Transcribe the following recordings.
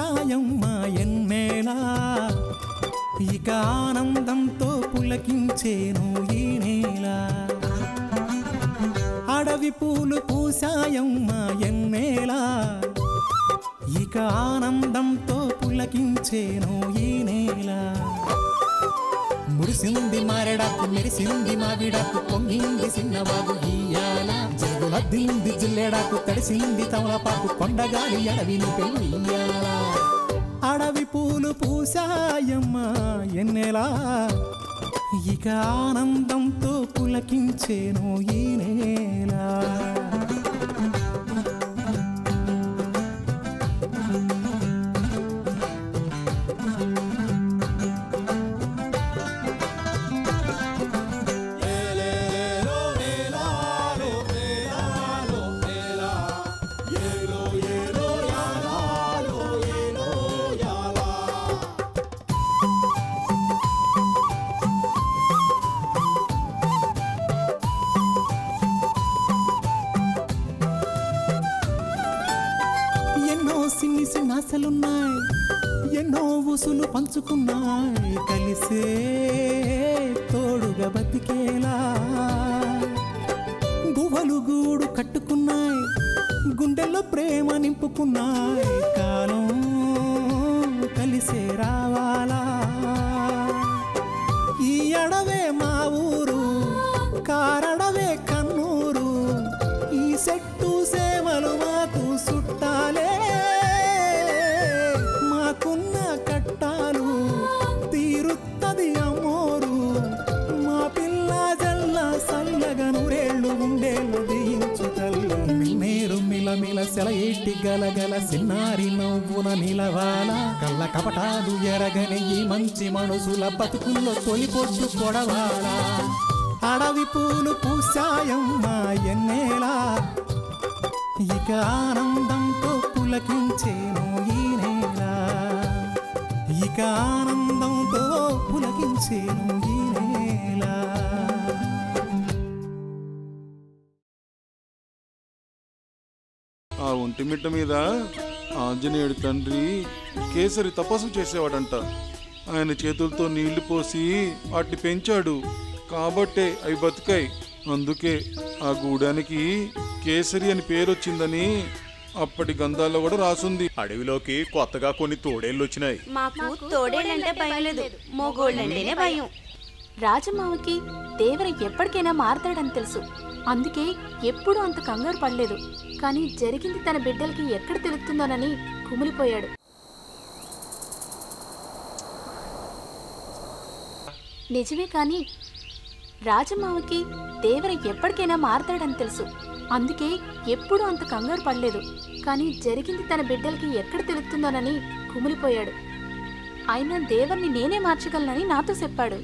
పూసాయమ్మా ఎన్నేలా ఇక ఆనందంతో పులకించేను ఈ నేల అడవి పూలు పూసాయమ్మా ఎన్నేలా ఇక ఆనందంతో పులకించేను ఈ నేల మురిసింది మారెడాకు మెరిసింది మావిడాకు పొంగింది సిన్నవాగు ఇయ్యాల జగులద్దింది జిల్లెడాకు తడిసింది తమలపాకు కొండగాలి అడవిని పెళ్ళియ్యాల అడవి పూలు పూసాయమ్మా ఎన్నెలా ఇక ఆనందంతో పులకించేను ఈ నేల సిన్ని సిన్నాసలున్నాయి ఎన్నో ఊసులు పంచుకున్నాయి కలిసే తోడుగా బతికేలా గువ్వలు గూడు కట్టుకున్నాయి గుండెల్లో ప్రేమ నింపుకున్నాయి కాలం కలిసే రావాలా ఈ అడవే మా ఊరు కారడవే కన్నూరు ఈ చెట్టు సేవలు మాకు చుట్టాలే మాకున్న కట్టాలు తీరుత్తది అమ్మోరు మా పిల్ల జల్ల సల్లగా నూరేళ్ళు ఉండేళ్ళు దీయించు తల్లి మేరు మిలమిల సెలయేటి గలగల సిన్నారి నవ్వున నిలవాల కళ్ళ కపటాలు ఎరగని ఈ మంచి మనుషుల బతుకుల్లో తొలిపొట్టు కొడవాల అడవి పూలు పూసాయమ్మా ఎన్నేలా ఇక ఆనందంతో పులకించేను ఈ నేల ఇక ఆనందంతో పులకించేను ఈ నేల ఆ ఒంటిమిట్ట మీద ఆంజనేయుడి తండ్రి కేసరి తపస్సు చేసేవాడంట. ఆయన చేతులతో నీళ్లు పోసి వాటిని పెంచాడు కాబట్టే అవి బతికాయి. అందుకే ఆ గూడానికి కేసరి అని పేరు వచ్చిందని అప్పటి గంధాల్లో కూడా రాసుంది. అడవిలోకి కొత్తగా కొన్ని తోడేళ్ళు వచ్చినాయి. మాకు తోడేళ్ళంటే భయం లేదు, మోగోళ్ళంటేనే భయం. రాజమావకి దేవర ఎప్పటికైనా మారతాడని తెలుసు, అందుకే ఎప్పుడూ అంత కంగారు పడలేదు. కానీ జరిగింది తన బిడ్డలకి ఎక్కడ తెలుస్తుందోనని కుమిలిపోయాడు. నిజమే, కానీ రాజమావకి దేవర ఎప్పటికైనా మారతాడని తెలుసు, అందుకే ఎప్పుడూ అంత కంగారు పడలేదు. కానీ జరిగింది తన బిడ్డలకి ఎక్కడ తెలుస్తుందోనని కుమిలిపోయాడు. ఆయన దేవర్ని నేనే మార్చగలనని నాతో చెప్పాడు.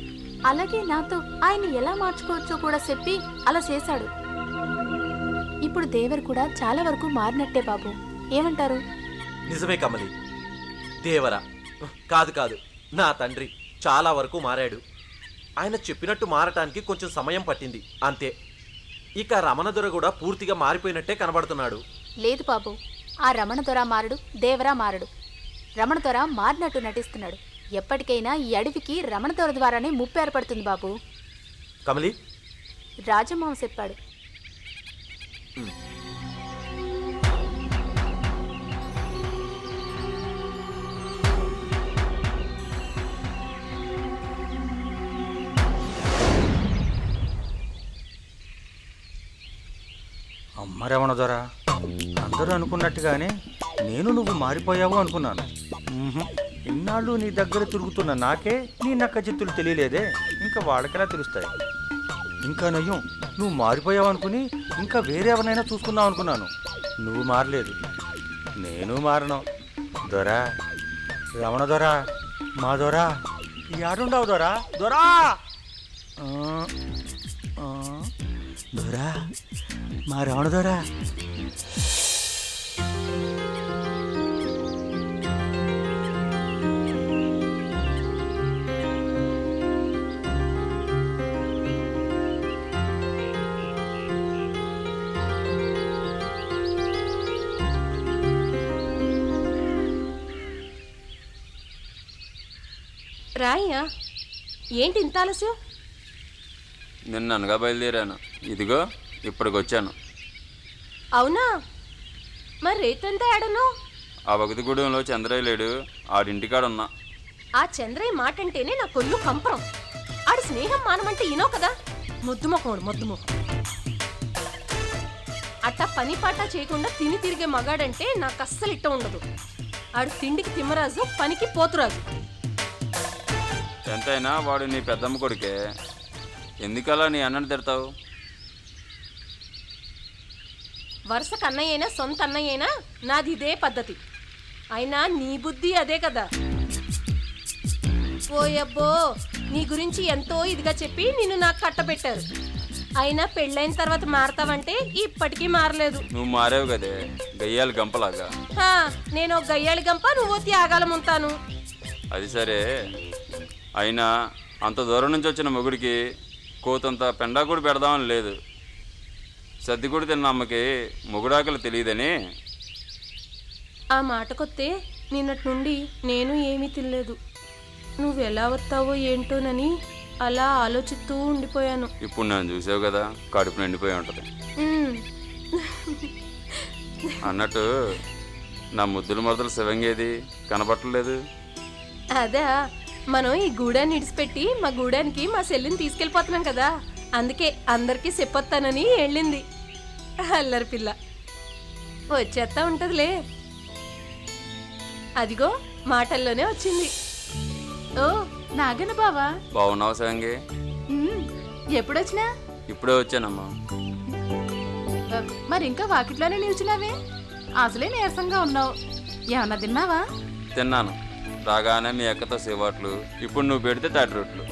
అలాగే నాతో ఆయన ఎలా మార్చుకోవచ్చో కూడా చెప్పి అలా చేశాడు. ఇప్పుడు దేవర్ కూడా చాలా వరకు మారినట్టే బాబు, ఏమంటారు? నిజమే కమలి, దేవరా కాదు నా తండ్రి చాలా వరకు మారాడు. ఆయన చెప్పినట్టు మారటానికి కొంచెం సమయం పట్టింది అంతే. ఇక రమణదొర కూడా పూర్తిగా మారిపోయినట్టే కనబడుతున్నాడు. లేదు బాబు, ఆ రమణదొర మారడు, దేవరా మారడు. రమణదొర మారినట్టు నటిస్తున్నాడు. ఎప్పటికైనా ఈ అడవికి రమణదొర ద్వారానే ముప్పు ఏర్పడుతుంది బాబు. కమలి, రాజమావ చెప్పాడు. అమ్మ రమణదొర, అందరూ అనుకున్నట్టుగానే నేను నువ్వు మారిపోయావు అనుకున్నాను. ఇన్నాళ్ళు నీ దగ్గర తిరుగుతున్న నాకే నీ నక్క చిత్తులు తెలియలేదే, ఇంకా వాళ్ళకెలా తెలుస్తాయి? ఇంకా నయ్యం, నువ్వు మారిపోయావు అనుకుని ఇంకా వేరే ఎవరినైనా చూసుకుందాం అనుకున్నాను. నువ్వు మారలేదు, నేను మారను. దొరా, రమణదొర, మా దొరా, ఈ ఆడుండవు దొరా, దొరా దొరా, మా రమణదొరా. రాయ్యా, ఏంటి ఇంత ఆలస్యం? నిన్న అనగా బయలుదేరాను, ఇదిగో ఇప్పటికొచ్చాను. అవునా? మరి రేతంతా ఆడను? ఆ భగతిగూడెంలో చంద్రయ్య లేడు, ఆడింటికాడున్నా. ఆ చంద్రయ్య మాట అంటేనే నా కొల్లు కంపరం. ఆడి స్నేహం మానమంటే ఇనో కదా, ముద్దుమొఖం ముద్దుమొఖం. అట్టా పని పాట చేయకుండా తిని తిరిగే మగాడంటే నాకు అస్సలు ఇట్ట ఉండదు. ఆడు తిండికి తిమ్మరాజు, పనికి పోతురాజు. ఎంతైనా వాడు నీ పెద్దమ్మ కొడుకే, ఎందుకలా నీ అన్నని తిడతావు? వరుసకు అన్నయ్య అయినా సొంత అన్నయ్య అయినా నాది ఇదే పద్ధతి. అయినా నీ బుద్ధి అదే కదా. ఓయబ్బో, నీ గురించి ఎంతో ఇదిగా చెప్పి నిన్ను నాకు కట్టబెట్టారు. అయినా పెళ్ళైన తర్వాత మారతావంటే ఇప్పటికీ మారలేదు. నువ్వు మారేవు కదే, గయ్యాలి గంపలాగా. నేను ఒక గయ్యాళి గంప, నువ్వు త్యాగాలం ఉంటాను. అది సరే, అయినా అంత దూరం నుంచి వచ్చిన మొగుడికి కోతంత పెండా కూడా పెడదామని లేదు. సర్ది కూడా తిన్న అమ్మకి మొగుడాకలు తెలియదని. ఆ మాటకొత్తే నిన్నటి నుండి నేను ఏమీ తినలేదు. నువ్వు ఎలా వస్తావో ఏంటోనని అలా ఆలోచిస్తూ ఉండిపోయాను. ఇప్పుడు నన్ను చూసావు కదా, కడుపు నిండిపోయి ఉంటుంది. అన్నట్టు నా ముద్దుల మొదలు శివంగేది కనపట్టలేదు. అదా, మనం ఈ గూడాన్ని ఇడిచిపెట్టి మా గూడానికి మా చెల్లిని తీసుకెళ్ళిపోతున్నాం కదా, అందుకే అందరికీ చెప్పొస్తానని వెళ్ళింది. అల్లరి పిల్ల వచ్చేస్తా ఉంటదిలే. అదిగో మాటల్లోనే వచ్చింది. ఓ నాగన్న బావా, బాగున్నావు శివంగి? ఎప్పుడొచ్చినా? ఇప్పుడే వచ్చానమ్మా. మరి ఇంకా వాకిట్లోనే నిల్చున్నావే, అసలే నీరసంగా ఉన్నావు. ఏమన్నా తిన్నావా? తిన్నాను, రాగానే మీ అక్కతో సేవాట్లు, ఇప్పుడు నువ్వు పెడితే తాటి రొట్లు.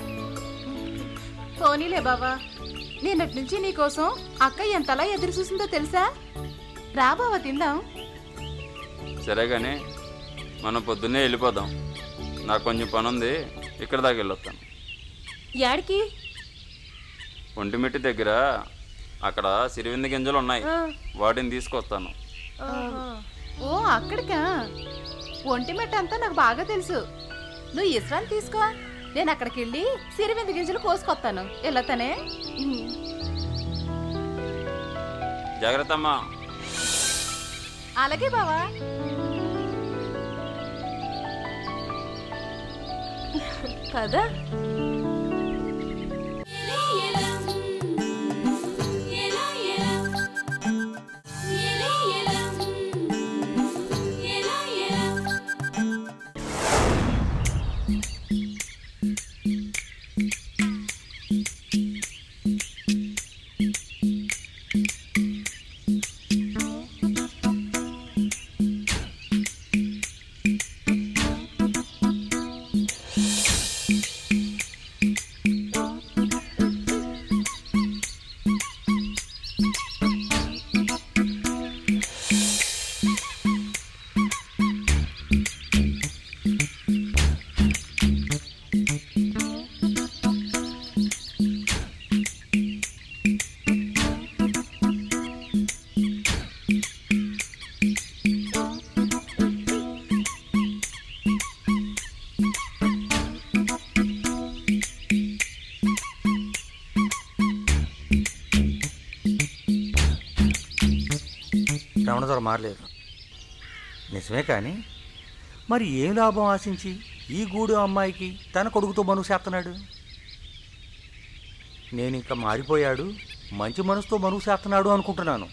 పోనీలే బావా, నిన్నటి నుంచి నీకోసం అక్క ఎంతలా ఎదురు చూసిందో తెలుసా? రా బావా తిందాం. సరే కానీ మనం పొద్దున్నే వెళ్ళిపోదాం. నాకు కొంచెం పని ఉంది, ఇక్కడ దాకా వెళ్ళొస్తాను. యాడికి? ఒంటిమిట్టి దగ్గర అక్కడ సిరివింద గింజలు ఉన్నాయి, వాటిని తీసుకొస్తాను. ఓ అక్కడికా? ఒంటిమిట్ట అంతా నాకు బాగా తెలుసు. నువ్వు ఇస్రాలు తీసుకో, నేను అక్కడికి వెళ్ళి సిరివింద గింజలు కోసుకొస్తాను. వెళ్ళతానే. జాగ్రత్త అమ్మా. అలాగే బావా. కదా రమణదొర మారలేదు నిజమే, కానీ మరి ఏం లాభం ఆశించి ఈ గూడు అమ్మాయికి తన కొడుకుతో మనువు చేస్తున్నాడు? నేను ఇంకా మారిపోయాడు, మంచి మనసుతో మనువు చేస్తున్నాడు అనుకుంటున్నాను.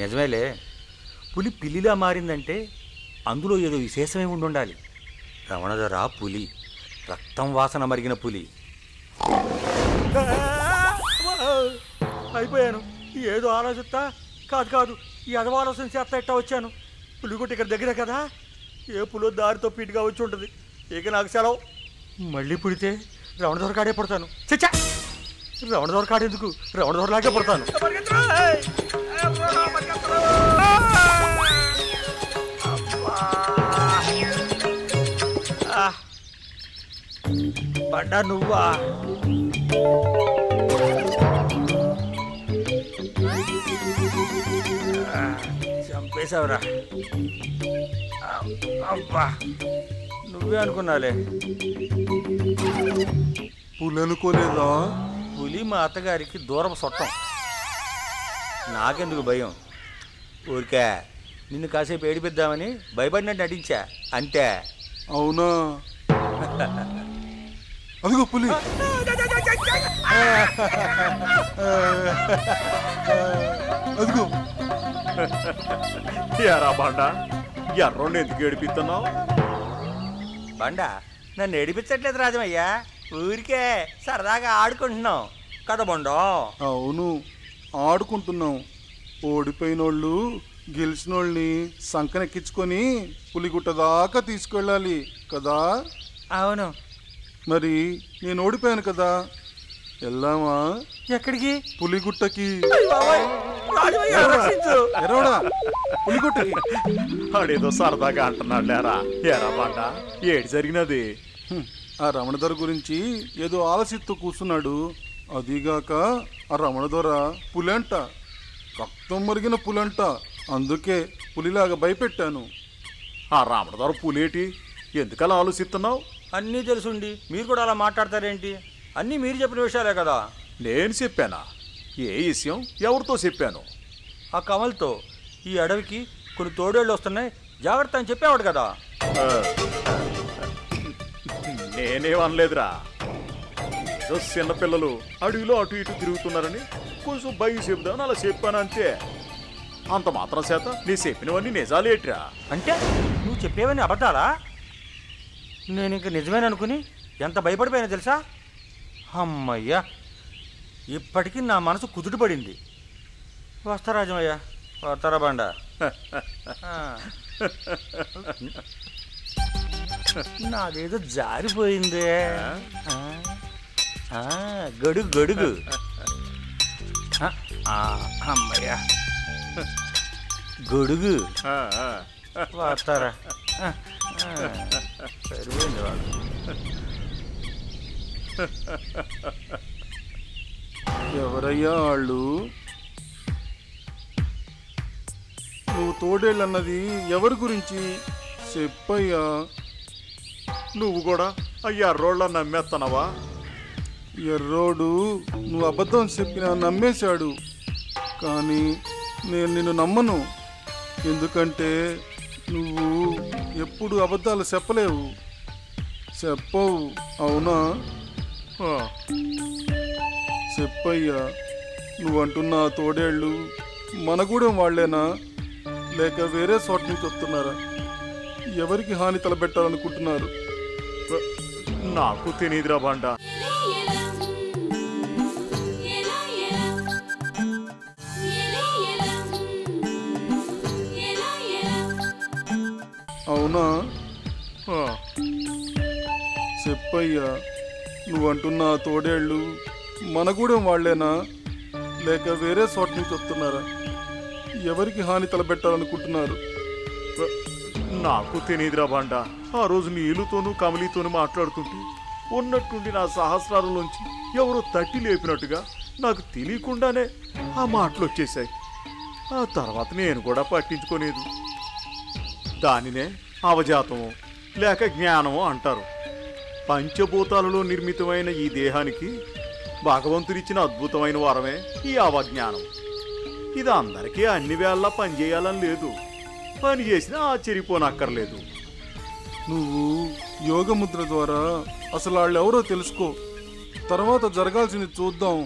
నిజమేలే, పులి పిల్లిలా మారిందంటే అందులో ఏదో విశేషమే ఉండాలి. రమణదొర పులి, రక్తం వాసన మరిగిన పులి. అయిపోయాను, ఏదో ఆలోచిస్తా కాదు ఈ అదవాలోచన చేస్తా ఇట్టా వచ్చాను. పులిగుట్ట ఇక్కడ దగ్గరే కదా, ఏ పులో దారితో పీటుగా వచ్చి ఉంటుంది. ఇక నాకు సెలవు. మళ్ళీ పుడితే రమణదొర కాడే పడతాను. చచ్చా, రమణదొర కాడెందుకు, రమణదొరలాగే పడతాను. పడ్డా నువ్వా? చంపేశావురా. అబ్బా, నువ్వే అనుకున్నాలే. పులి అనుకోలేదా? పులి మా అత్తగారికి దూరపు సొట్టం. నాకెందుకు భయం? ఊరికే నిన్ను కాసేపు ఏడిపిద్దామని భయపడినట్టు నటించా అంతే. అవునా? అదిగో పులి. అదిగో. ఎరా బండ, ఎర్రోడిని ఎందుకు ఏడిపిస్తున్నావు? బండ నన్ను ఏడిపించట్లేదు రాజమయ్యా, ఊరికే సరదాగా ఆడుకుంటున్నాం కదా బండో. అవును, ఆడుకుంటున్నాం. ఓడిపోయినోళ్ళు గెలిచినోళ్ళని సంకనెక్కించుకొని పులిగుట్ట దాకా తీసుకెళ్ళాలి కదా. అవును. మరి నేను ఓడిపోయాను కదా, వెళ్దామా? ఎక్కడికి? పులిగుట్టకి. ఎరవడా పులిగుట్టకి. ఆడేదో సరదాగా అంటున్నాడు లేరా. ఎరా బండ, ఏడు జరిగినది? ఆ రమణదొర గురించి ఏదో ఆలసిస్తూ కూర్చున్నాడు. అదిగాక ఆ రమణదొర పులంట, రక్తం మరిగిన పులంట. అందుకే పులిలాగా భయపెట్టాను. ఆ రామణదొర పులేటి? ఎందుకలా ఆలోచిస్తున్నావు? అన్నీ తెలుసుండి మీరు కూడా అలా మాట్లాడతారేంటి? అన్నీ మీరు చెప్పిన విషయాలే కదా. నేను చెప్పానా? ఏ విషయం ఎవరితో చెప్పాను? ఆ కమల్తో ఈ అడవికి కొన్ని తోడేళ్ళు వస్తున్నాయి, జాగ్రత్త అని చెప్పేవాడు కదా. నేనేమనలేదురా. ఏదో చిన్నపిల్లలు అడవిలో అటు ఇటు తిరుగుతున్నారని కొంచెం భయం చెబుదామని అలా చెప్పాను అంతే. అంత మాత్రం చేత నీ చెప్పినవన్నీ నిజాలేట్రా? అంటే నువ్వు చెప్పేవన్నీ అబద్ధాలా? నేను ఇంక నిజమేననుకుని ఎంత భయపడిపోయినా తెలుసా? అమ్మయ్యా, ఇప్పటికీ నా మనసు కుదుట పడింది. వస్తా రాజమయ్య, వస్తారా బండ. నాదేదో జారిపోయిందే. గడుగు గడుగు. అమ్మయ్యా, గొడుగు. వస్తారా? సరిపోయింది వాడు. ఎవరయ్యా వాళ్ళు? నువ్వు తోడేళ్ళన్నది ఎవరి గురించి చెప్పయ్యా? నువ్వు కూడా ఆ ఎర్రోళ్ళ నమ్మేస్తున్నావా? ఎర్రోడు నువ్వు అబద్ధం చెప్పినా నమ్మేశాడు, కానీ నేను నిన్ను నమ్మను. ఎందుకంటే నువ్వు ఎప్పుడు అబద్ధాలు చెప్పలేవు, చెప్పవు. అవునా? చెప్పయ్యా, నువ్వంటున్న తోడేళ్ళు మనగూడెం వాళ్ళేనా, లేక వేరే చోట నుంచి వస్తున్నారా? ఎవరికి హాని తలబెట్టాలనుకుంటున్నారు? నాకు తెలియదురా బండ. అవునా? చెప్పయ్యా, నువ్వంటున్న తోడేళ్ళు మనగూడెం వాళ్ళేనా, లేక వేరే చోట నుంచి వస్తున్నారా? ఎవరికి హాని తలబెట్టాలనుకుంటున్నారు? నాకు తెలియదురా బండ. ఆ రోజు నీళ్ళతోనూ కమలితోనూ మాట్లాడుతుంటే ఉన్నట్టుండి నా సహస్రాలలోంచి ఎవరో తట్టి లేపినట్టుగా నాకు తెలియకుండానే ఆ మాటలు వచ్చేసాయి. ఆ తర్వాత నేను కూడా పట్టించుకోలేదు. దానినే అవజాతము లేక జ్ఞానము అంటారు. పంచభూతాలలో నిర్మితమైన ఈ దేహానికి భగవంతుడిచ్చిన అద్భుతమైన వరమే ఈ అవజ్ఞానం. ఇది అందరికీ అన్ని వేళలా పనిచేయాలని లేదు, పని చేసినా ఆశ్చర్యపోనక్కర్లేదు. నువ్వు యోగముద్ర ద్వారా అసలు వాళ్ళు ఎవరో తెలుసుకో, తర్వాత జరగాల్సింది చూద్దాం.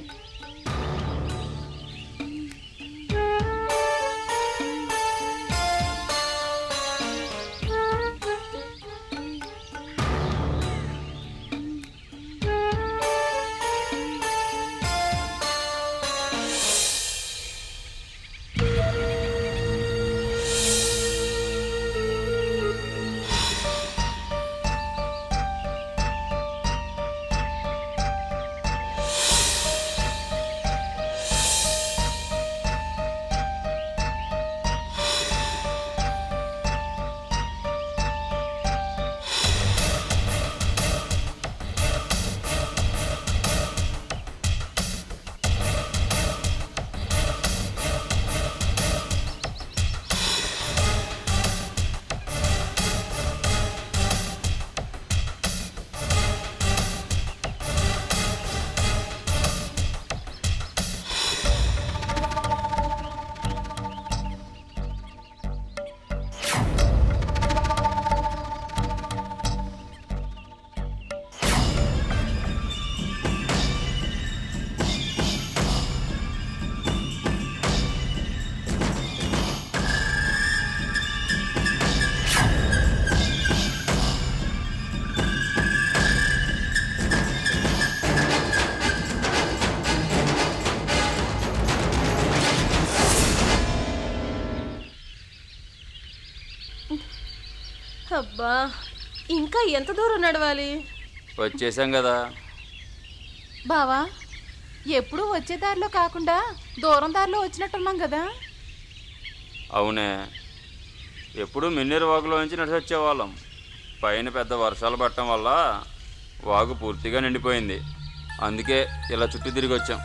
అబ్బా ఇంకా ఎంత దూరం నడవాలి? వచ్చేసాం కదా. బావా ఎప్పుడు వచ్చే దారిలో కాకుండా దూరం దారిలో వచ్చినట్టున్నాం కదా. అవునే, ఎప్పుడు మిన్నీరు వాగులోంచి నడిచి వచ్చేవాళ్ళం. పైన పెద్ద వర్షాలు పడటం వల్ల వాగు పూర్తిగా నిండిపోయింది. అందుకే ఇలా చుట్టూ తిరిగి వచ్చాం.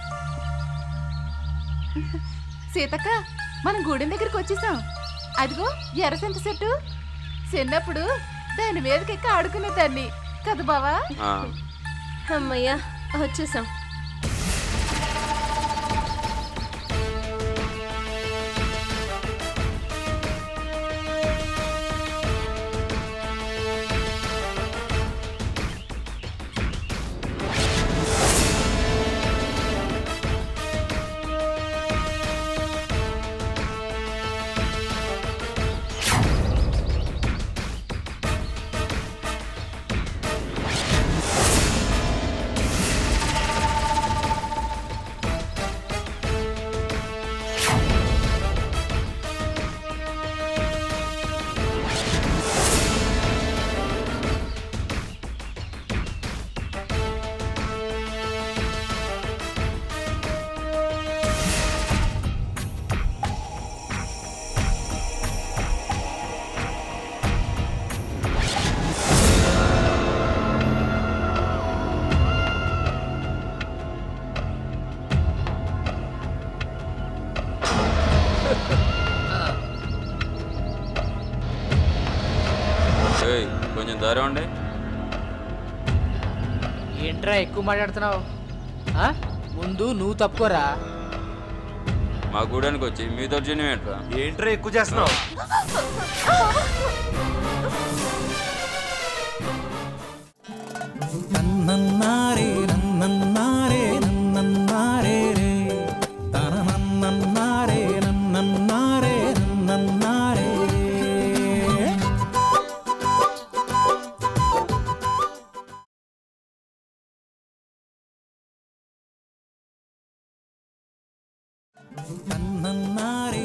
సీతక్క మనం గూడెం దగ్గరికి వచ్చేసాం. అదిగో ఎర్రసంత చెట్టు. చిన్నప్పుడు దాని మీదకెక్కి ఆడుకునేదాన్ని కదా బావా. అమ్మయ్యా వచ్చేసాం. కొంచెం దారి ఉండే. ఏంట్రా ఎక్కువ మాట్లాడుతున్నావు? ముందు నువ్వు తప్పుకోరా. మా గూడానికి వచ్చి మీ దౌర్జన్యం ఏంట్రా? ఏంట్రా ఎక్కువ చేస్తున్నావు? నన్నన్నారే నన్నన్నారే నన్నన్నారే రే తన నన్నన్నారే నన్నన్నారే నన్నన్నారే. నన్నన్నారే